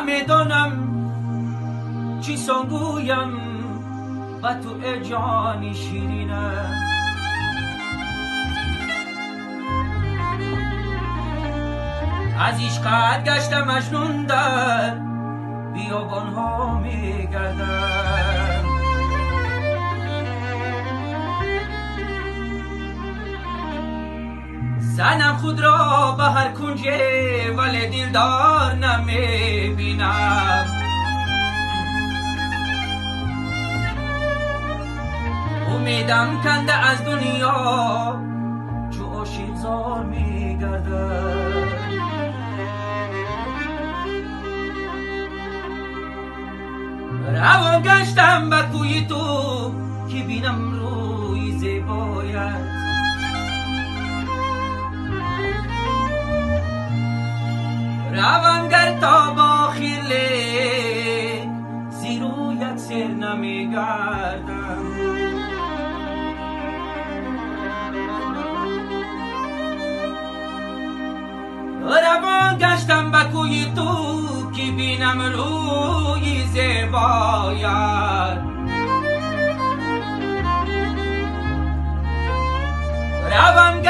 نمیدانم چی سنگویم و تو ای جانی شیرینم. از عشقت گشتم مجنون در بیابانها میگردم. زنم خود را به هر کنجه ولی دلدار نمیبینم. امیدم کنده از دنیا چو عاشق زار میگردم. روان گشتم به کوی تو که بینم روی زیبایت. روان گر تا با خیلی زی رویت سر نمیگردم. روان گشتم به کوی تو که بینم روی زیبایت. روان